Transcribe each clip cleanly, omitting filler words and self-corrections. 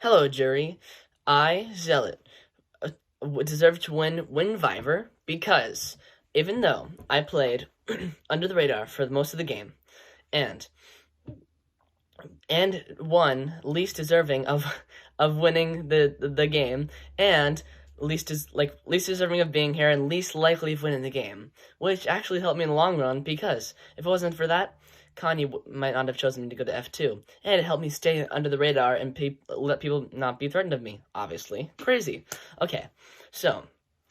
Hello, jury. I, Zealot, deserve to win Viver because even though I played under the radar for most of the game and won least deserving of winning the game and least deserving of being here and least likely of winning the game, which actually helped me in the long run because if it wasn't for that, Kanye might not have chosen me to go to F2, and it helped me stay under the radar and let people not be threatened of me, obviously. Crazy. Okay, so,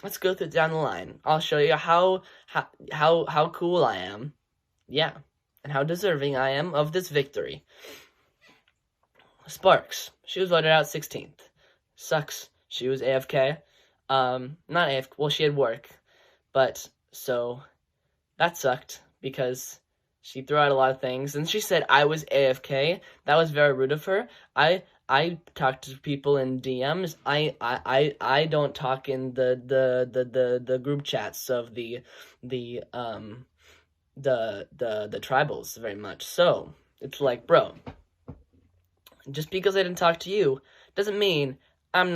let's go down the line. I'll show you how cool I am, yeah, and how deserving I am of this victory. Sparks, she was voted out 16th. Sucks, she was AFK. Not AFK, well, she had work, but, so, that sucked, because she threw out a lot of things, and she said I was AFK. That was very rude of her. I talk to people in DMs. I don't talk in the group chats of the tribals very much. So it's like, bro, just because I didn't talk to you doesn't mean I'm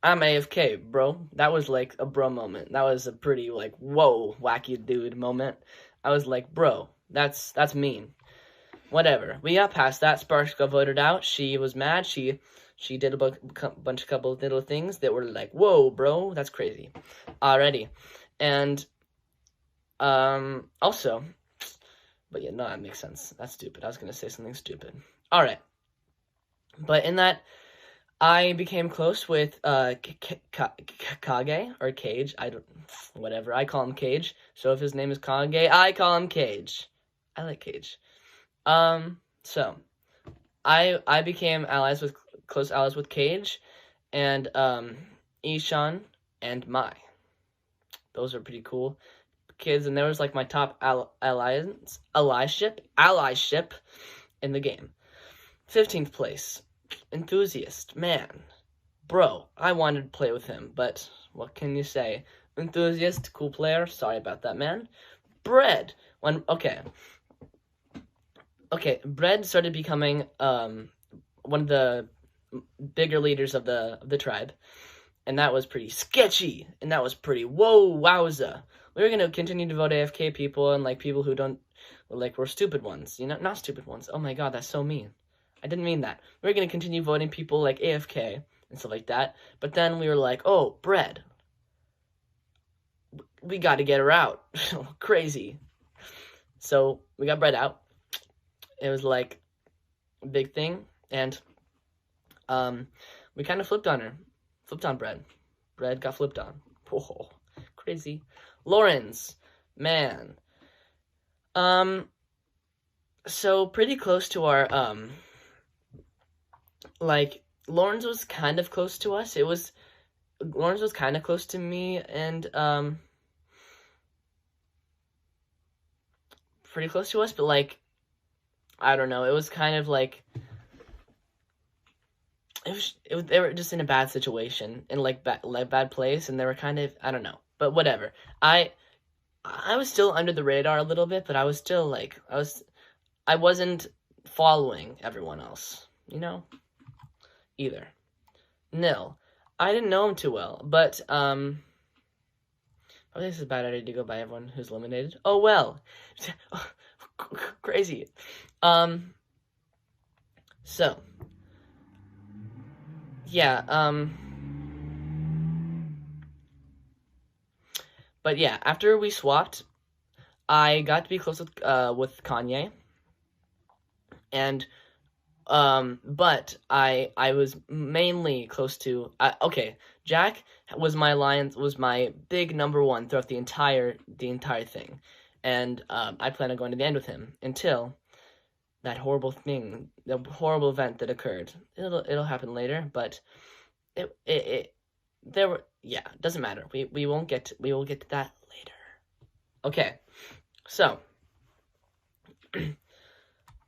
AFK, bro. That was like a bro moment. That was a pretty like whoa wacky dude moment. I was like, bro. That's mean. Whatever. We got past that. Sparks got voted out. She was mad. She did a couple of little things that were like, whoa, bro, that's crazy. Alrighty. And, also, but yeah, no, that makes sense. That's stupid. I was going to say something stupid. Alright. But in that, I became close with, Kage, or Cage. Whatever. I call him Cage. So if his name is Kage, I call him Cage. I like Cage. So, I became close allies with Cage, and, Ishan, and Mai. Those are pretty cool kids, and there was, like, my top allyship in the game. 15th place. Enthusiast. Man. Bro, I wanted to play with him, but what can you say? Enthusiast, cool player. Sorry about that, man. Bread. Okay, Bread started becoming one of the bigger leaders of the tribe, and that was pretty sketchy, and that was pretty whoa wowza. We were gonna continue to vote AFK people and like people who were stupid ones, you know, not stupid ones. Oh my god, that's so mean. I didn't mean that. We were gonna continue voting people like AFK and stuff like that, but then we were like, oh, Bread, we got to get her out. Crazy. So we got Bread out. It was like a big thing, and we kind of flipped on her. Flipped on Bread. Bread got flipped on. Oh, crazy. Lawrence, man. So pretty close to our, like, Lawrence was kind of close to us. Lawrence was kind of close to me, and, pretty close to us, but, like, I don't know, it was kind of like, they were just in a bad situation, in, like, bad place, and they were kind of, I don't know, but whatever. I was still under the radar a little bit, but I was still, like, I wasn't following everyone else, you know, either. Nil. I didn't know him too well, but, probably this is a bad idea to go by everyone who's eliminated. Oh, well. Crazy. So. Yeah, but yeah, after we swapped, I got to be close with Kanye. And, but I was mainly close to, okay, Jack was my big number one throughout the entire thing. And, I plan on going to the end with him until that horrible thing, the horrible event that occurred. It'll happen later, but doesn't matter. We will get to that later. Okay. So,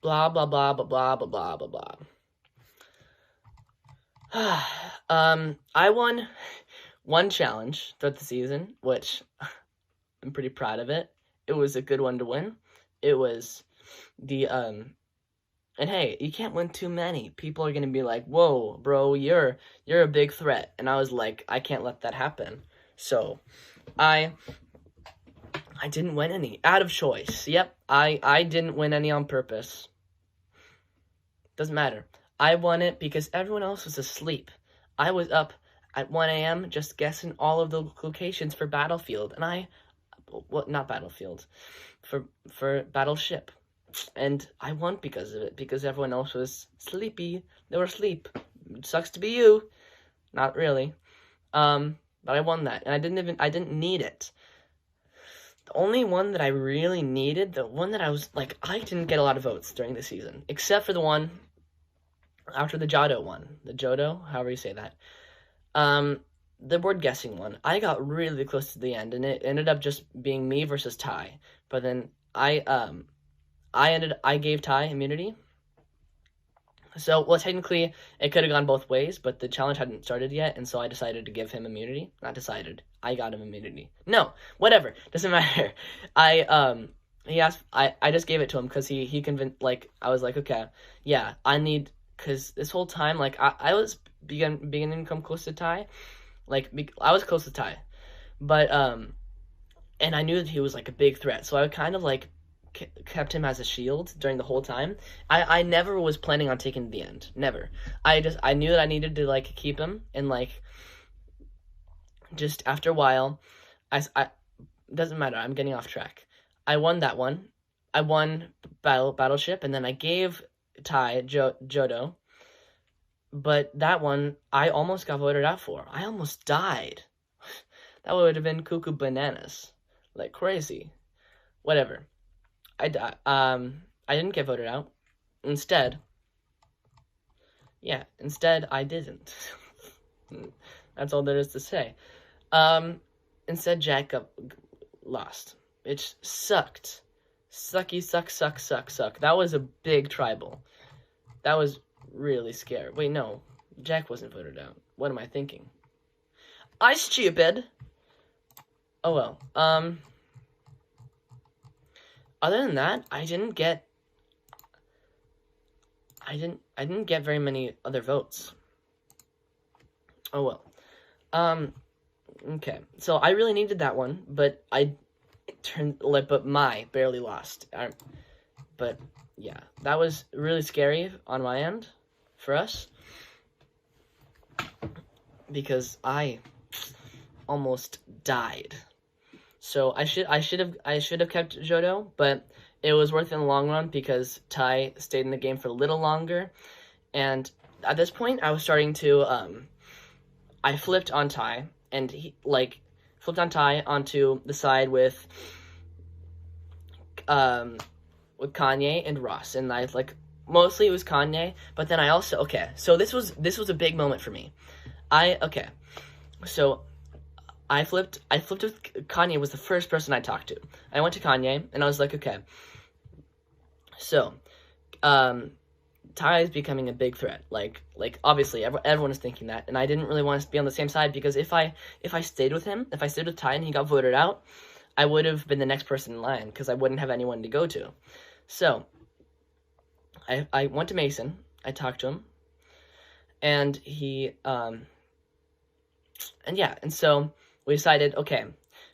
blah, blah, blah, blah, blah, blah, blah, blah, blah. I won one challenge throughout the season, which I'm pretty proud of it. It was a good one to win. It was the, And hey, you can't win too many. People are gonna be like, "Whoa, bro, you're a big threat." And I was like, I can't let that happen. So, I didn't win any out of choice. Yep, I didn't win any on purpose. Doesn't matter. I won it because everyone else was asleep. I was up at 1 a.m. just guessing all of the locations for Battlefield, and well, not Battlefield, for Battleship. And I won because of it, because everyone else was sleepy. They were asleep. It sucks to be you. Not really. But I won that, and I didn't need it. The only one that I really needed, the one that I was like, I didn't get a lot of votes during the season, except for the one after the Johto one. The Johto, however you say that. The word guessing one. I got really close to the end, and it ended up just being me versus Ty. But then I gave Ty immunity. So, well, technically, it could have gone both ways, but the challenge hadn't started yet, and so I decided to give him immunity. Not decided. I got him immunity. No, whatever. Doesn't matter. He asked, I just gave it to him because he convinced, like, I was like, okay, yeah, because this whole time, like, I was beginning to come close to Ty. Like, I was close to Ty. But, and I knew that he was, like, a big threat, so I would kind of, like, kept him as a shield during the whole time. I never was planning on taking the end. Never. I knew that I needed to, like, keep him, and, like, just after a while, doesn't matter, I'm getting off track. I won that one. I won Battleship, and then I gave Ty Johto, but that one, I almost got voted out for. I almost died. That would have been cuckoo bananas. Like, crazy. Whatever. I didn't get voted out. Instead, I didn't. That's all there is to say. Instead, Jack lost. It sucked. Sucky, suck. That was a big tribal. That was really scary. Wait, no. Jack wasn't voted out. What am I thinking? I stupid. Oh, well. Other than that, I didn't get very many other votes. Oh well. Okay. So I really needed that one, but my barely lost. But yeah, that was really scary on my end for us because I almost died. So I should have kept Johto, but it was worth it in the long run because Ty stayed in the game for a little longer, and at this point I was starting to I flipped on Ty, and he flipped on Ty onto the side with Kanye and Ross, and mostly it was Kanye, but then I also so this was a big moment for me. So I flipped with Kanye was the first person I talked to. I went to Kanye, and I was like, okay, so, Ty is becoming a big threat. Like obviously, everyone is thinking that, and I didn't really want to be on the same side, because if I stayed with him, if I stayed with Ty and he got voted out, I would have been the next person in line, because I wouldn't have anyone to go to. So, I went to Mason, I talked to him, and he, and so we decided, okay,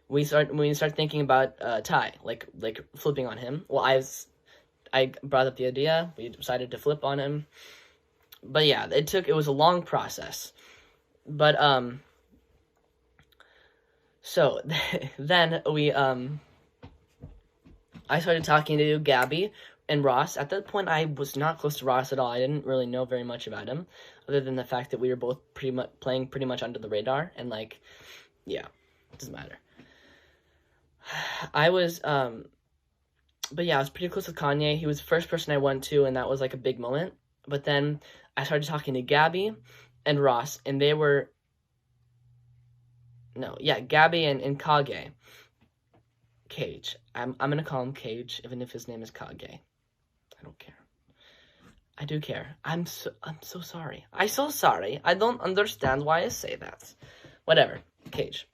we start thinking about Ty, like flipping on him. Well, I brought up the idea. We decided to flip on him. But yeah, it was a long process. But so then I started talking to Gabby and Ross. At that point, I was not close to Ross at all. I didn't really know very much about him, other than the fact that we were both playing pretty much under the radar, and yeah, it doesn't matter. I was, but yeah, I was pretty close with Kanye. He was the first person I went to, and that was, a big moment. But then I started talking to Gabby and Ross, and they were, Gabby and Cage. I'm gonna call him Cage, even if his name is Kage. I don't care. I do care. I'm so sorry. I'm so sorry. I don't understand why I say that. Whatever. Cage.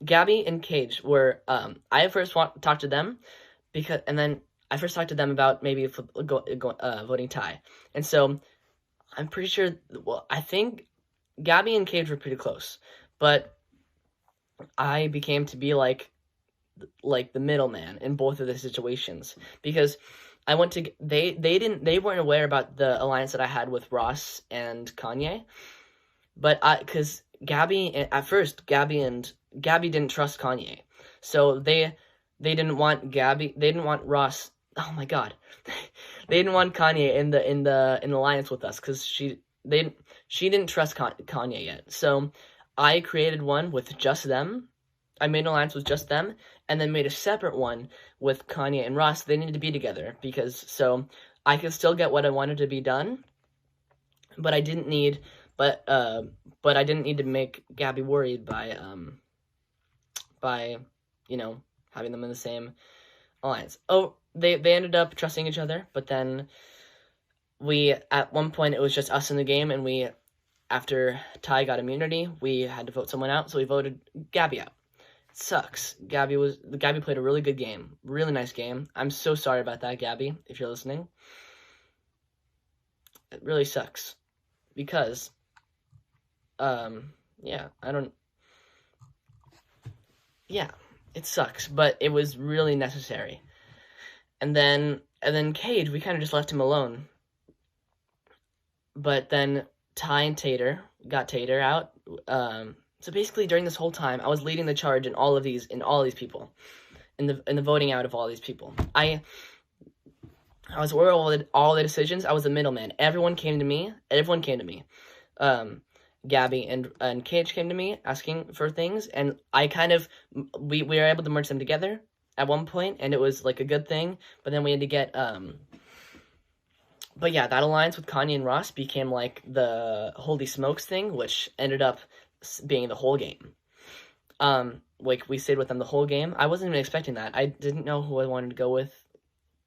Gabby and Cage were, I first talked to them, and then I first talked to them about maybe voting Ty. And so I'm pretty sure, well, I think Gabby and Cage were pretty close, but I became to be like the middleman in both of the situations, because I went to they weren't aware about the alliance that I had with Ross and Kanye, but because Gabby at first Gabby didn't trust Kanye, so they didn't want Ross. Oh my God, they didn't want Kanye in the alliance with us because she didn't trust Kanye yet. So I created one with just them. I made an alliance with just them, and then made a separate one with Kanye and Ross. They needed to be together so I could still get what I wanted to be done, but I didn't need to make Gabby worried by having them in the same alliance. Oh, they ended up trusting each other, but then at one point it was just us in the game, and after Ty got immunity, we had to vote someone out, so we voted Gabby out. Sucks. Gabby played a really good game. Really nice game. I'm so sorry about that, Gabby, if you're listening. It really sucks. Because, yeah, it sucks, but it was really necessary. And then Cage, we kind of just left him alone. But then Ty and Tater got Tater out, so basically, during this whole time, I was leading the charge in all these people, in the voting out of all these people. I was aware of all the decisions. I was the middleman. Everyone came to me. Gabby and Cage came to me asking for things, and we were able to merge them together at one point, and it was like a good thing. But then we had to get But yeah, that alliance with Kanye and Ross became like the Holy Smokes thing, which ended up being the whole game. Like, we stayed with them the whole game. I wasn't even expecting that. I didn't know who I wanted to go with,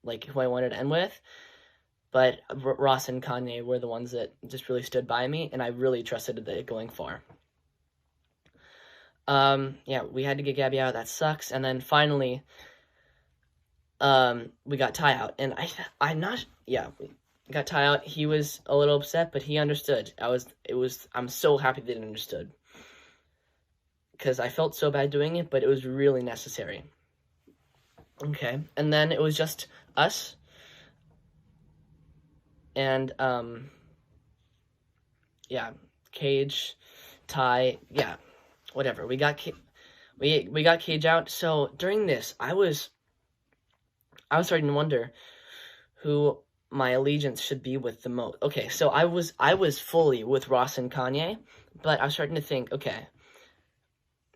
like, who I wanted to end with. But Ross and Kanye were the ones that just really stood by me, and I really trusted it going far. Yeah, we had to get Gabby out. That sucks. And then finally, we got Ty out. And we got Ty out. He was a little upset, but he understood. I'm so happy that he understood, because I felt so bad doing it, but it was really necessary. Okay, and then it was just us, and, yeah, Cage, Ty, yeah, whatever, we got Cage out. So during this, I was starting to wonder who my allegiance should be with the most. Okay, so I was fully with Ross and Kanye, but I was starting to think, okay,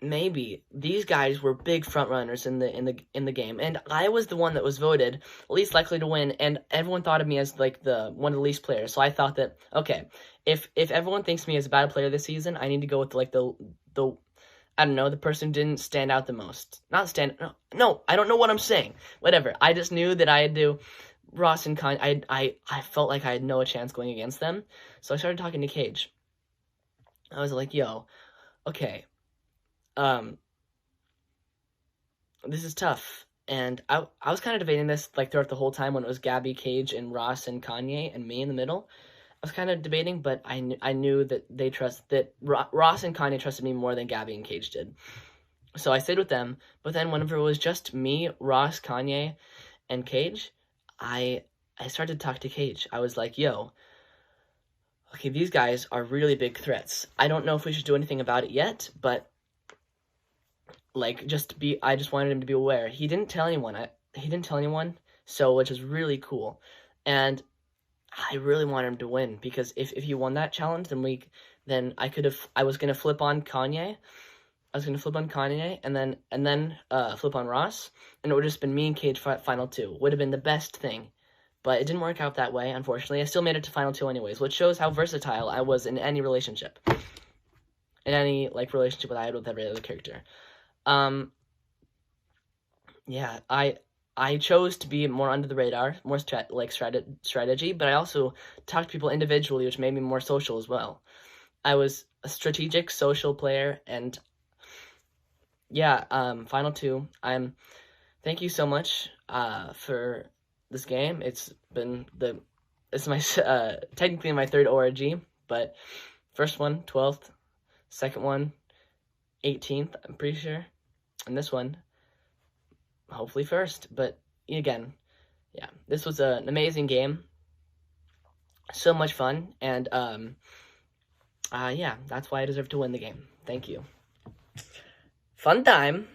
maybe these guys were big front runners in the game, and I was the one that was voted least likely to win, and everyone thought of me as like one of the least players. So I thought that, okay, if everyone thinks me as a bad player this season, I need to go with like the I don't know, the person who didn't stand out the most. No, I don't know what I'm saying. Whatever. I just knew that I had to. Ross and Kanye, I felt like I had no chance going against them. So I started talking to Cage. I was like, yo, okay, this is tough. And I was kind of debating this like throughout the whole time when it was Gabby, Cage, and Ross and Kanye and me in the middle. I was kind of debating, but I knew that Ross and Kanye trusted me more than Gabby and Cage did. So I stayed with them. But then whenever it was just me, Ross, Kanye, and Cage, I started to talk to Cage. I was like, yo, okay, these guys are really big threats. I don't know if we should do anything about it yet, but like, I just wanted him to be aware. He didn't tell anyone, so, which is really cool. And I really wanted him to win, because if he won that challenge, then I was gonna flip on Kanye. I was gonna flip on Kanye and then flip on Ross, and it would have just been me and Cage final two. Would have been the best thing, but it didn't work out that way, unfortunately. I still made it to final two anyways, which shows how versatile I was in any relationship, relationship that I had with every other character. Yeah, I chose to be more under the radar, more strategy, but I also talked to people individually, which made me more social as well. I was a strategic, social player, and yeah, final two. Thank you so much for this game. It's my technically my third ORG, but first one 12th, second one 18th, I'm pretty sure, and this one hopefully first. But again, yeah, this was an amazing game, so much fun, and yeah, that's why I deserve to win the game. Thank you. Fun time.